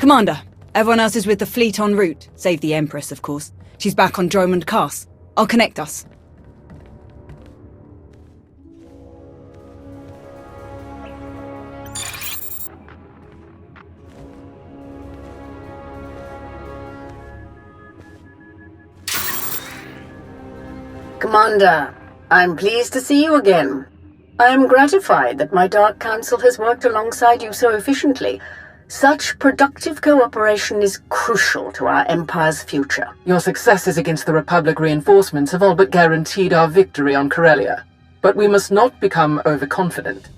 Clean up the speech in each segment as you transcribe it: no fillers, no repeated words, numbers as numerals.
Commander, everyone else is with the fleet en route, save the Empress, of course. She's back on Dromund Cass. I'll connect us. Commander, I'm pleased to see you again. I am gratified that my Dark Council has worked alongside you so efficiently. Such productive cooperation is crucial to our Empire's future. Your successes against the Republic reinforcements have all but guaranteed our victory on Corellia. But we must not become overconfident.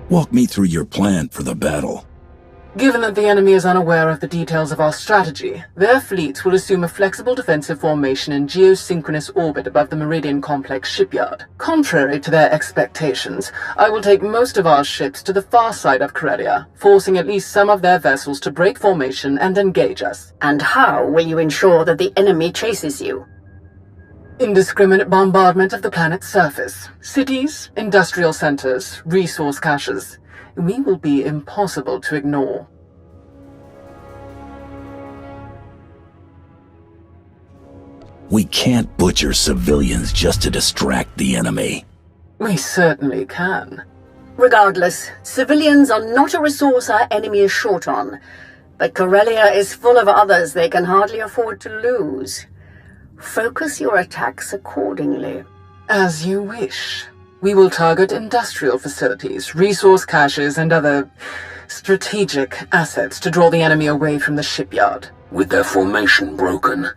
Walk me through your plan for the battle. Given that the enemy is unaware of the details of our strategy, their fleets will assume a flexible defensive formation in geosynchronous orbit above the Meridian Complex shipyard. Contrary to their expectations, I will take most of our ships to the far side of Corellia, forcing at least some of their vessels to break formation and engage us. And how will you ensure that the enemy chases you? Indiscriminate bombardment of the planet's surface. Cities, industrial centers, resource caches. We will be impossible to ignore. We can't butcher civilians just to distract the enemy. We certainly can. Regardless, civilians are not a resource our enemy is short on. But Corellia is full of others they can hardly afford to lose. Focus your attacks accordingly. As you wish. We will target industrial facilities, resource caches, and other strategic assets to draw the enemy away from the shipyard. With their formation broken,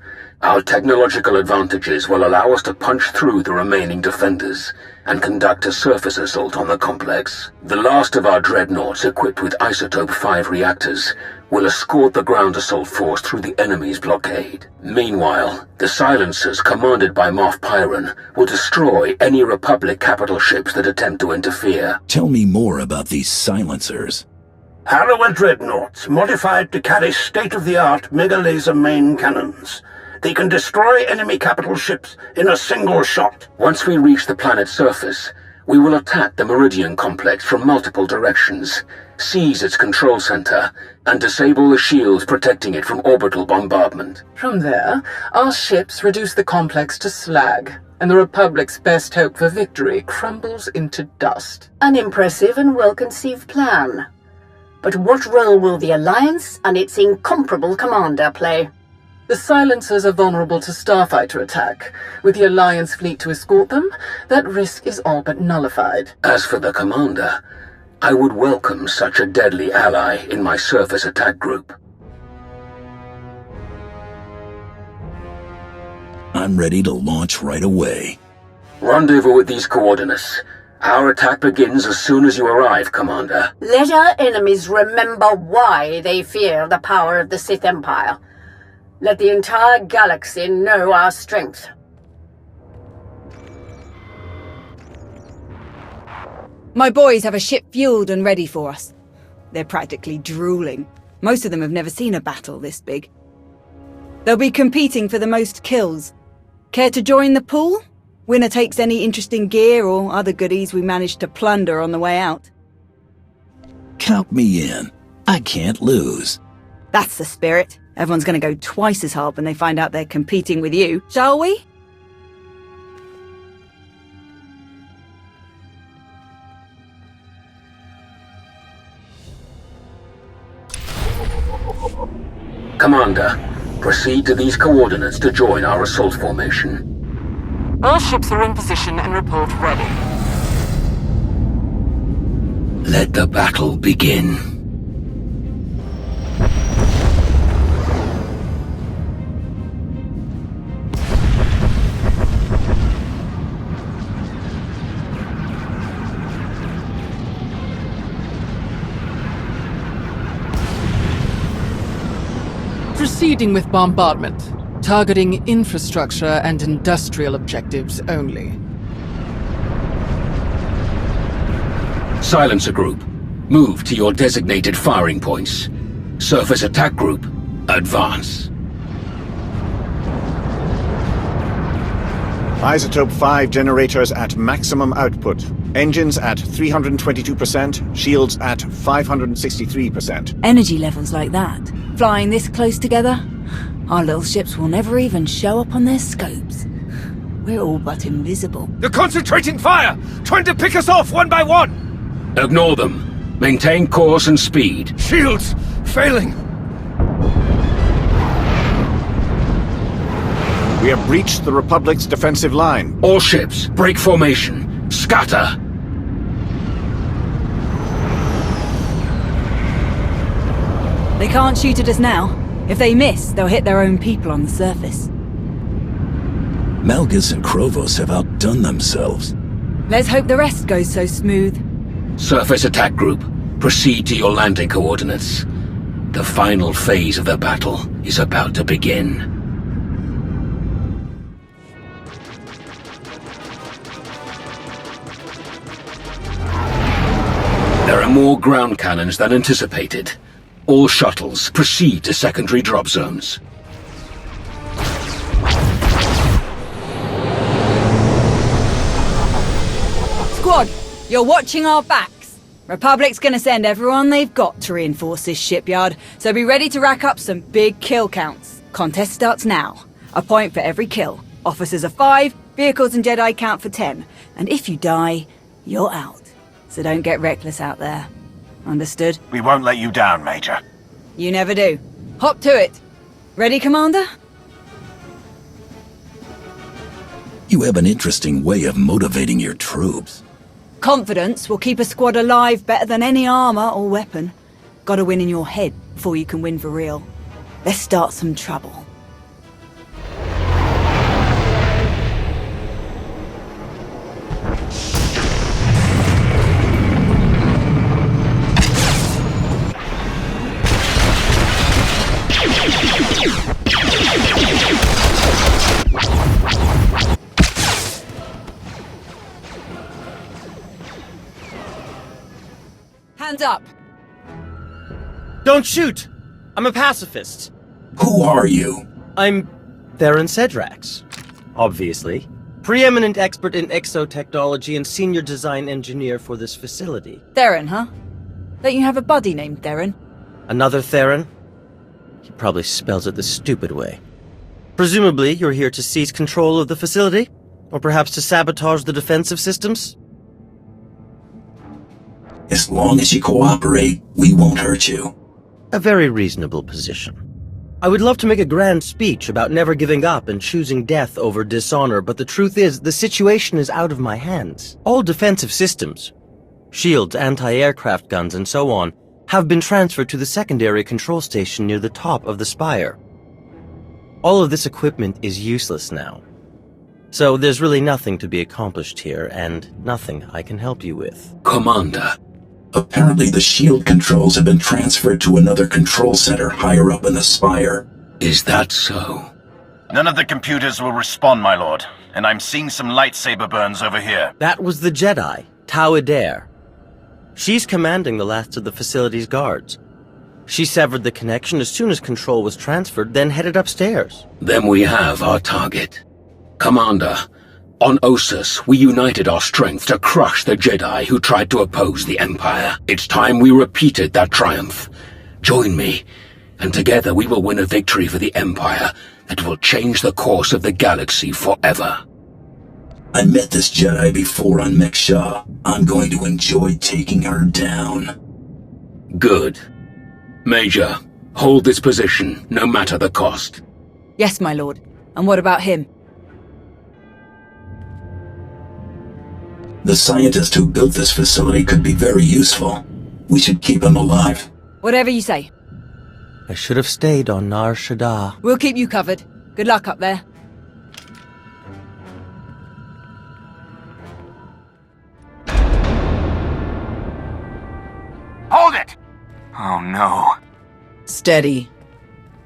our technological advantages will allow us to punch through the remaining defenders and conduct a surface assault on the complex. The last of our dreadnoughts equipped with Isotope 5 reactors will escort the ground assault force through the enemy's blockade. Meanwhile, the silencers commanded by Moff Pyron will destroy any Republic capital ships that attempt to interfere. Tell me more about these silencers. Harrower dreadnoughts, modified to carry state-of-the-art mega-laser main cannons. They can destroy enemy capital ships in a single shot. Once we reach the planet's surface, we will attack the Meridian Complex from multiple directions, seize its control center, and disable the shields protecting it from orbital bombardment. From there, our ships reduce the complex to slag, and the Republic's best hope for victory crumbles into dust. An impressive and well-conceived plan. But what role will the Alliance and its incomparable commander play? The silencers are vulnerable to starfighter attack. With the Alliance fleet to escort them, that risk is all but nullified. As for the commander, I would welcome such a deadly ally in my surface attack group. I'm ready to launch right away. Rendezvous at these coordinates. Our attack begins as soon as you arrive, Commander. Let our enemies remember why they fear the power of the Sith Empire. Let the entire galaxy know our strength. My boys have a ship fueled and ready for us. They're practically drooling. Most of them have never seen a battle this big. They'll be competing for the most kills. Care to join the pool? Winner takes any interesting gear or other goodies we managed to plunder on the way out. Count me in. I can't lose. That's the spirit. Everyone's going to go twice as hard when they find out they're competing with you, shall we? Commander, proceed to these coordinates to join our assault formation. All ships are in position and report ready. Let the battle begin. Proceeding with bombardment, targeting infrastructure and industrial objectives only. Silencer Group, move to your designated firing points. Surface Attack Group, advance. Isotope 5 generators at maximum output. Engines at 322%, shields at 563%. Energy levels like that, flying this close together, our little ships will never even show up on their scopes. We're all but invisible. They're concentrating fire! Trying to pick us off one by one! Ignore them. Maintain course and speed. Shields! Failing! We have breached the Republic's defensive line. All ships, break formation. Scatter! They can't shoot at us now. If they miss, they'll hit their own people on the surface. Malgus and Krovos have outdone themselves. Let's hope the rest goes so smooth. Surface attack group, proceed to your landing coordinates. The final phase of the battle is about to begin. There are more ground cannons than anticipated. All shuttles, proceed to secondary drop zones. Squad, you're watching our backs. Republic's gonna send everyone they've got to reinforce this shipyard, so be ready to rack up some big kill counts. Contest starts now. A point for every kill. Officers are 5, vehicles and Jedi count for 10. And if you die, you're out. So don't get reckless out there. Understood? We won't let you down, Major. You never do. Hop to it. Ready, Commander? You have an interesting way of motivating your troops. Confidence will keep a squad alive better than any armor or weapon. Gotta win in your head before you can win for real. Let's start some trouble. Hands up! Don't shoot! I'm a pacifist. Who are you? I'm Theron Cedrax, obviously. Preeminent expert in exotechnology and senior design engineer for this facility. Theron, huh? Don't you have a buddy named Theron? Another Theron? He probably spells it the stupid way. Presumably, you're here to seize control of the facility? Or perhaps to sabotage the defensive systems? As long as you cooperate, we won't hurt you. A very reasonable position. I would love to make a grand speech about never giving up and choosing death over dishonor, but the truth is, the situation is out of my hands. All defensive systems, shields, anti-aircraft guns, and so on, have been transferred to the secondary control station near the top of the spire. All of this equipment is useless now. So there's really nothing to be accomplished here, and nothing I can help you with. Commander. Apparently the shield controls have been transferred to another control center higher up in the spire. Is that so? None of the computers will respond, my lord, and I'm seeing some lightsaber burns over here. That was the Jedi, Tau Adair. She's commanding the last of the facility's guards. She severed the connection as soon as control was transferred, then headed upstairs. Then we have our target. Commander, on Ossus, we united our strength to crush the Jedi who tried to oppose the Empire. It's time we repeated that triumph. Join me, and together we will win a victory for the Empire that will change the course of the galaxy forever. I met this Jedi before on Mek-Sha. I'm going to enjoy taking her down. Good. Major, hold this position, no matter the cost. Yes, my lord. And what about him? The scientist who built this facility could be very useful. We should keep him alive. Whatever you say. I should have stayed on Nar Shaddaa. We'll keep you covered. Good luck up there. Hold it! Oh no. Steady.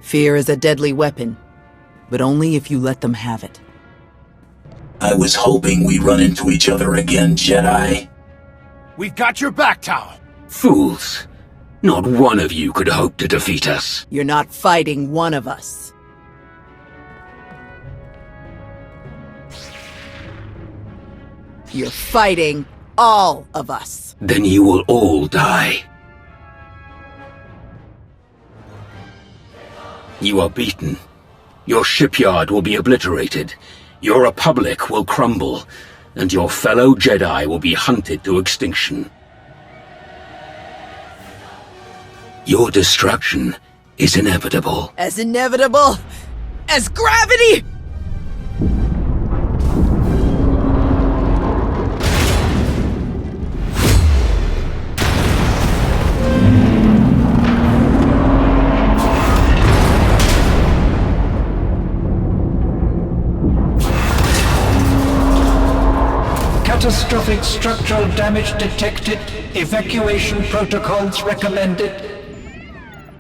Fear is a deadly weapon, but only if you let them have it. I was hoping we'd run into each other again, Jedi. We've got your back, Tau. Fools. Not one of you could hope to defeat us. You're not fighting one of us. You're fighting all of us. Then you will all die. You are beaten. Your shipyard will be obliterated. Your republic will crumble. And your fellow Jedi will be hunted to extinction. Your destruction is inevitable. As inevitable as gravity! Catastrophic structural damage detected. Evacuation protocols recommended.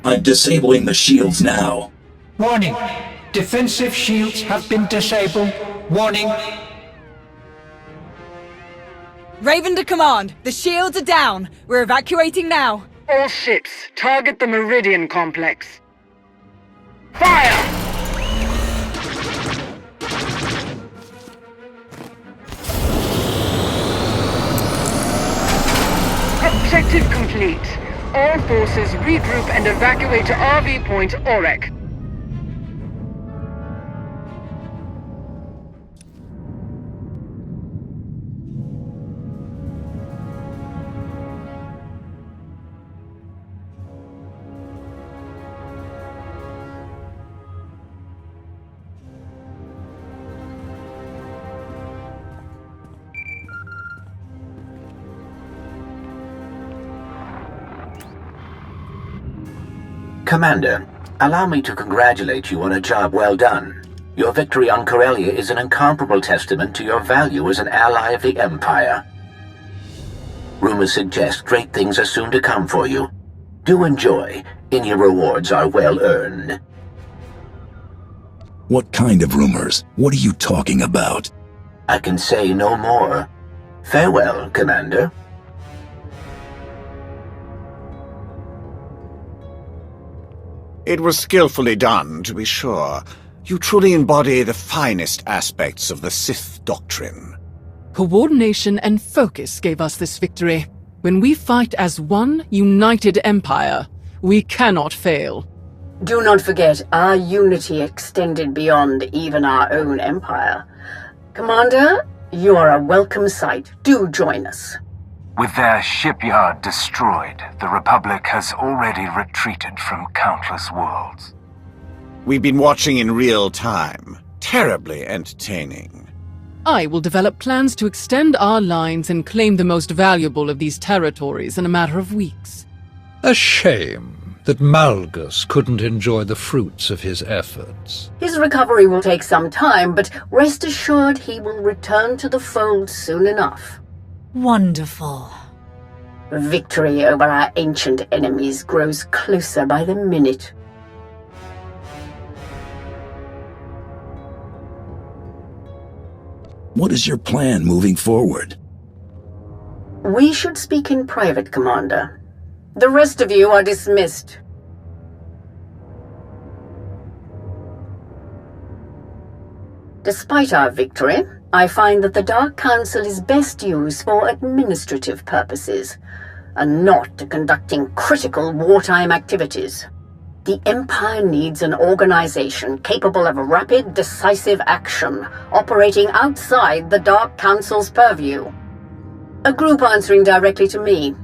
I'm disabling the shields now. Warning. Defensive shields have been disabled. Warning. Raven to command. The shields are down. We're evacuating now. All ships, target the Meridian complex. Fire! Objective complete. All forces regroup and evacuate to RV Point Orek. Commander, allow me to congratulate you on a job well done. Your victory on Corellia is an incomparable testament to your value as an ally of the Empire. Rumors suggest great things are soon to come for you. Do enjoy. Any rewards are well earned. What kind of rumors? What are you talking about? I can say no more. Farewell, Commander. It was skillfully done, to be sure. You truly embody the finest aspects of the Sith doctrine. Coordination and focus gave us this victory. When we fight as one united empire, we cannot fail. Do not forget, our unity extended beyond even our own empire. Commander, you are a welcome sight. Do join us. With their shipyard destroyed, the Republic has already retreated from countless worlds. We've been watching in real time. Terribly entertaining. I will develop plans to extend our lines and claim the most valuable of these territories in a matter of weeks. A shame that Malgus couldn't enjoy the fruits of his efforts. His recovery will take some time, but rest assured he will return to the fold soon enough. Wonderful. Victory over our ancient enemies grows closer by the minute. What is your plan moving forward? We should speak in private, Commander. The rest of you are dismissed. Despite our victory, I find that the Dark Council is best used for administrative purposes, and not to conducting critical wartime activities. The Empire needs an organization capable of rapid, decisive action, operating outside the Dark Council's purview. A group answering directly to me.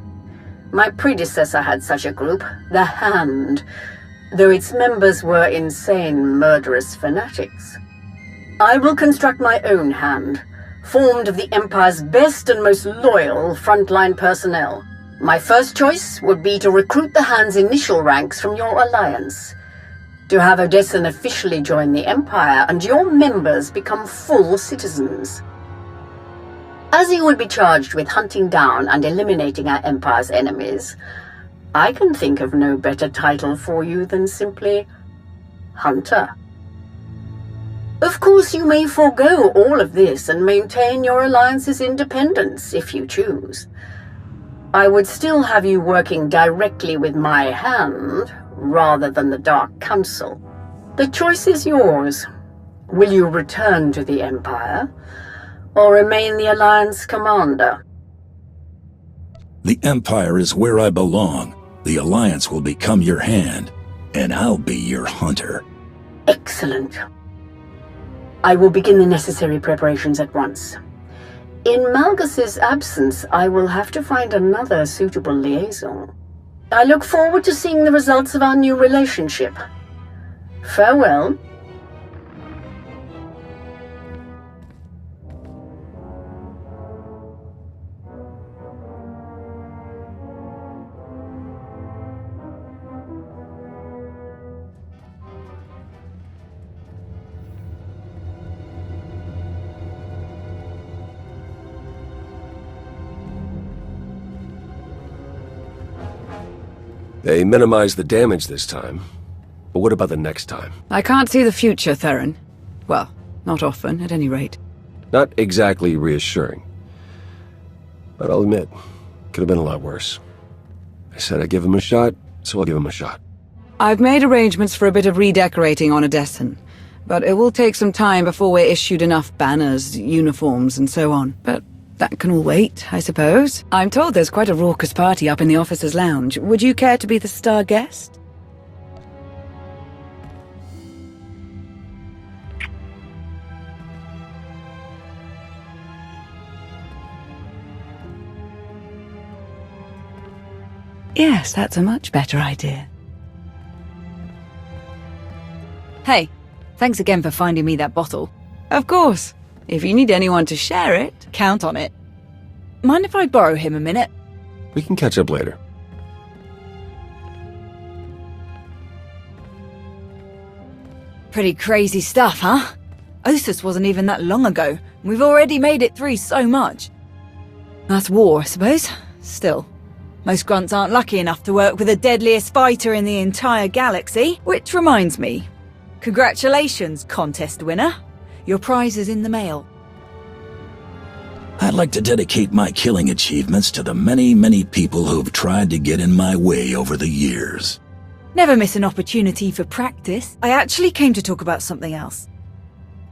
My predecessor had such a group, the Hand, though its members were insane, murderous fanatics. I will construct my own Hand, formed of the Empire's best and most loyal frontline personnel. My first choice would be to recruit the Hand's initial ranks from your alliance, to have Odessen officially join the Empire and your members become full citizens. As you would be charged with hunting down and eliminating our Empire's enemies, I can think of no better title for you than simply Hunter. Of course, you may forego all of this and maintain your alliance's independence if you choose. I would still have you working directly with my Hand, rather than the Dark Council. The choice is yours. Will you return to the Empire, or remain the Alliance commander? The Empire is where I belong. The Alliance will become your hand, and I'll be your hunter. Excellent. I will begin the necessary preparations at once. In Malgus's absence, I will have to find another suitable liaison. I look forward to seeing the results of our new relationship. Farewell. They minimized the damage this time. But what about the next time? I can't see the future, Theron. Well, not often, at any rate. Not exactly reassuring. But I'll admit, could have been a lot worse. I said I'd give him a shot, so I'll give him a shot. I've made arrangements for a bit of redecorating on Odessan, but it will take some time before we're issued enough banners, uniforms, and so on. But that can all wait, I suppose. I'm told there's quite a raucous party up in the officers' lounge. Would you care to be the star guest? Yes, that's a much better idea. Hey, thanks again for finding me that bottle. Of course. If you need anyone to share it, count on it. Mind if I borrow him a minute? We can catch up later. Pretty crazy stuff, huh? Ossus wasn't even that long ago. We've already made it through so much. That's war, I suppose. Still, most grunts aren't lucky enough to work with the deadliest fighter in the entire galaxy. Which reminds me, congratulations, contest winner. Your prize is in the mail. I'd like to dedicate my killing achievements to the many, many people who've tried to get in my way over the years. Never miss an opportunity for practice. I actually came to talk about something else.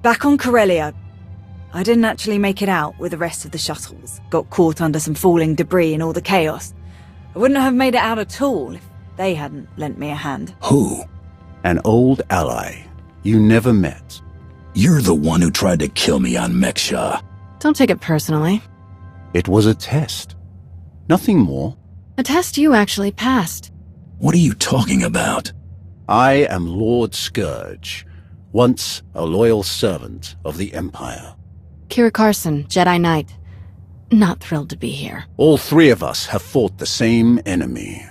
Back on Corellia, I didn't actually make it out with the rest of the shuttles. Got caught under some falling debris and all the chaos. I wouldn't have made it out at all if they hadn't lent me a hand. Who? An old ally you never met. You're the one who tried to kill me on Meksha. Don't take it personally. It was a test. Nothing more. A test you actually passed. What are you talking about? I am Lord Scourge, once a loyal servant of the Empire. Kira Carson, Jedi Knight. Not thrilled to be here. All three of us have fought the same enemy.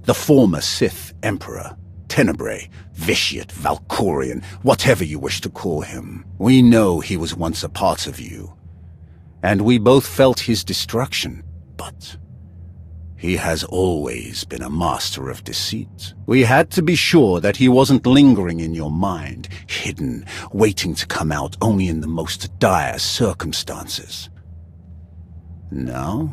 The former Sith Emperor. Tenebrae, Vitiate, Valkorian, whatever you wish to call him. We know he was once a part of you. And we both felt his destruction, but he has always been a master of deceit. We had to be sure that he wasn't lingering in your mind, hidden, waiting to come out only in the most dire circumstances. Now,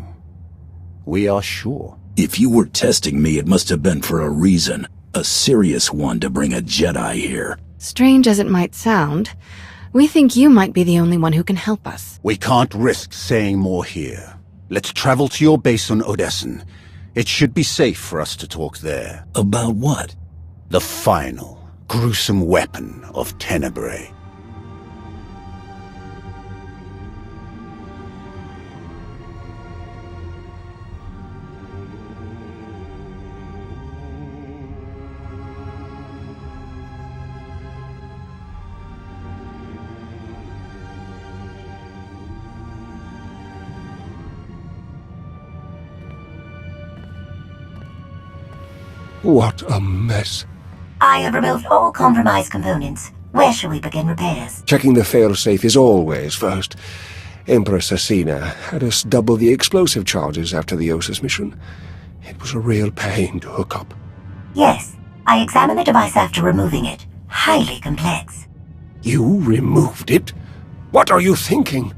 we are sure. If you were testing me, it must have been for a reason. A serious one to bring a Jedi here. Strange as it might sound, we think you might be the only one who can help us. We can't risk saying more here. Let's travel to your base on Odessan. It should be safe for us to talk there. About what? The final, gruesome weapon of Tenebrae. What a mess. I have removed all compromised components. Where shall we begin repairs? Checking the failsafe is always first. Empress Asina had us double the explosive charges after the Ossus mission. It was a real pain to hook up. Yes, I examined the device after removing it. Highly complex. You removed it? What are you thinking?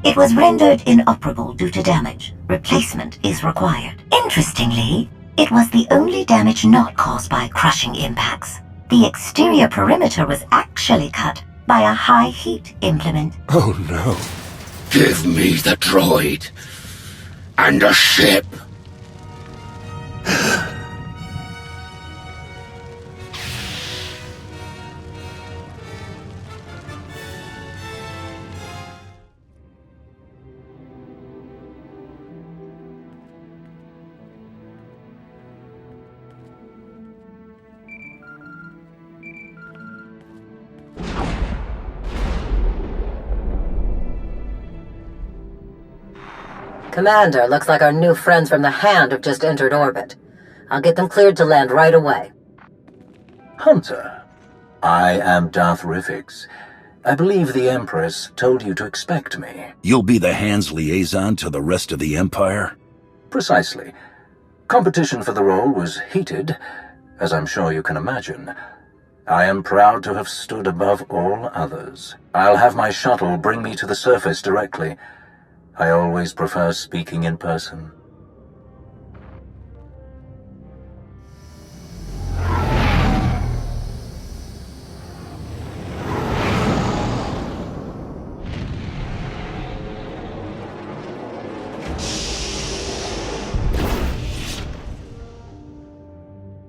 It was rendered inoperable due to damage. Replacement is required. Interestingly, it was the only damage not caused by crushing impacts. The exterior perimeter was actually cut by a high-heat implement. Oh no. Give me the droid. And a ship. Commander, looks like our new friends from the Hand have just entered orbit. I'll get them cleared to land right away. Hunter, I am Darth Rifix. I believe the Empress told you to expect me. You'll be the Hand's liaison to the rest of the Empire? Precisely. Competition for the role was heated, as I'm sure you can imagine. I am proud to have stood above all others. I'll have my shuttle bring me to the surface directly. I always prefer speaking in person.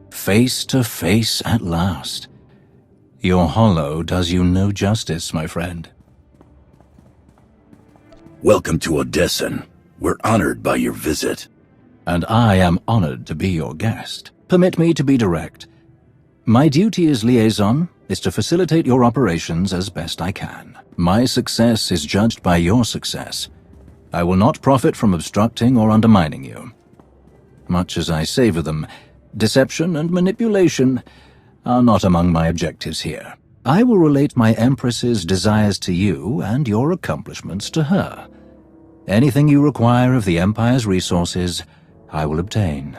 Face to face at last. Your holo does you no justice, my friend. Welcome to Odessan. We're honored by your visit. And I am honored to be your guest. Permit me to be direct. My duty as liaison is to facilitate your operations as best I can. My success is judged by your success. I will not profit from obstructing or undermining you. Much as I savor them, deception and manipulation are not among my objectives here. I will relate my Empress's desires to you and your accomplishments to her. Anything you require of the Empire's resources, I will obtain.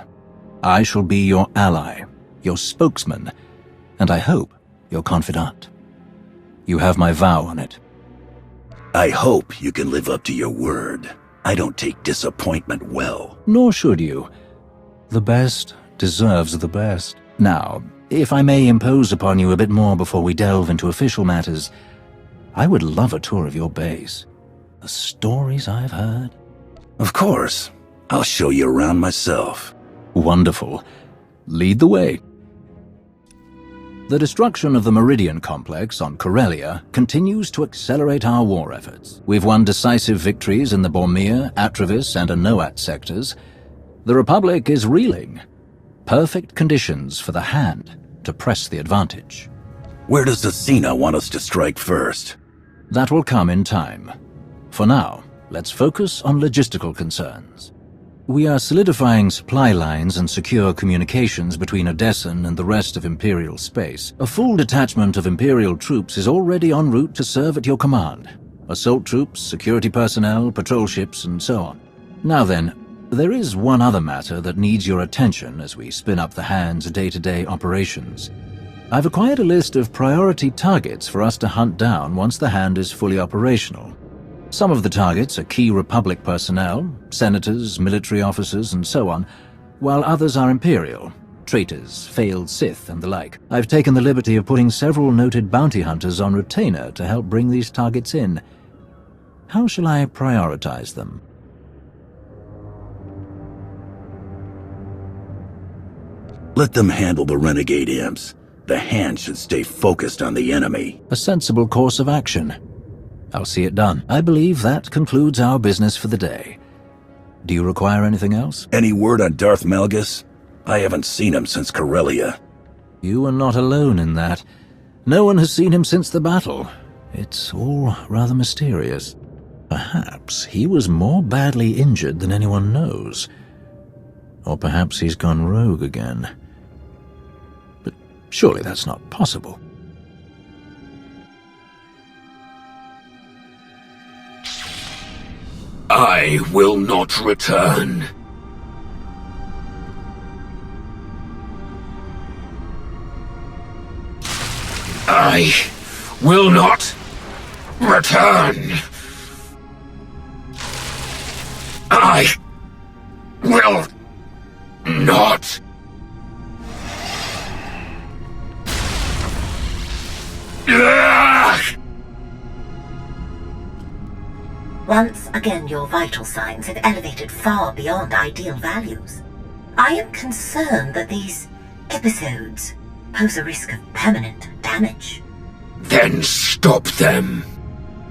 I shall be your ally, your spokesman, and I hope your confidant. You have my vow on it. I hope you can live up to your word. I don't take disappointment well. Nor should you. The best deserves the best. Now, if I may impose upon you a bit more before we delve into official matters, I would love a tour of your base. The stories I've heard. Of course. I'll show you around myself. Wonderful. Lead the way. The destruction of the Meridian Complex on Corellia continues to accelerate our war efforts. We've won decisive victories in the Bormir, Atravis, and Anoat sectors. The Republic is reeling. Perfect conditions for the Hand to press the advantage. Where does Asina want us to strike first? That will come in time. For now, let's focus on logistical concerns. We are solidifying supply lines and secure communications between Odessan and the rest of Imperial space. A full detachment of Imperial troops is already en route to serve at your command. Assault troops, security personnel, patrol ships, and so on. Now then, there is one other matter that needs your attention as we spin up the Hand's day-to-day operations. I've acquired a list of priority targets for us to hunt down once the Hand is fully operational. Some of the targets are key Republic personnel, senators, military officers, and so on, while others are Imperial, traitors, failed Sith, and the like. I've taken the liberty of putting several noted bounty hunters on retainer to help bring these targets in. How shall I prioritize them? Let them handle the renegade imps. The Hand should stay focused on the enemy. A sensible course of action. I'll see it done. I believe that concludes our business for the day. Do you require anything else? Any word on Darth Malgus? I haven't seen him since Corellia. You are not alone in that. No one has seen him since the battle. It's all rather mysterious. Perhaps he was more badly injured than anyone knows. Or perhaps he's gone rogue again. But surely that's not possible. I will not return. I will not return. I will not. Once again, your vital signs have elevated far beyond ideal values. I am concerned that these episodes pose a risk of permanent damage. Then stop them.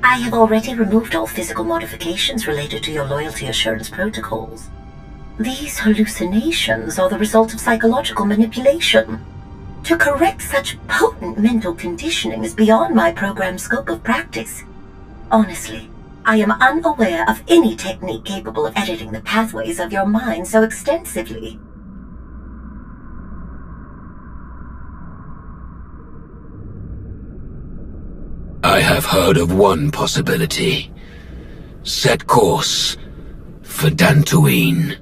I have already removed all physical modifications related to your loyalty assurance protocols. These hallucinations are the result of psychological manipulation. To correct such potent mental conditioning is beyond my program's scope of practice. Honestly, I am unaware of any technique capable of editing the pathways of your mind so extensively. I have heard of one possibility. Set course for Dantooine.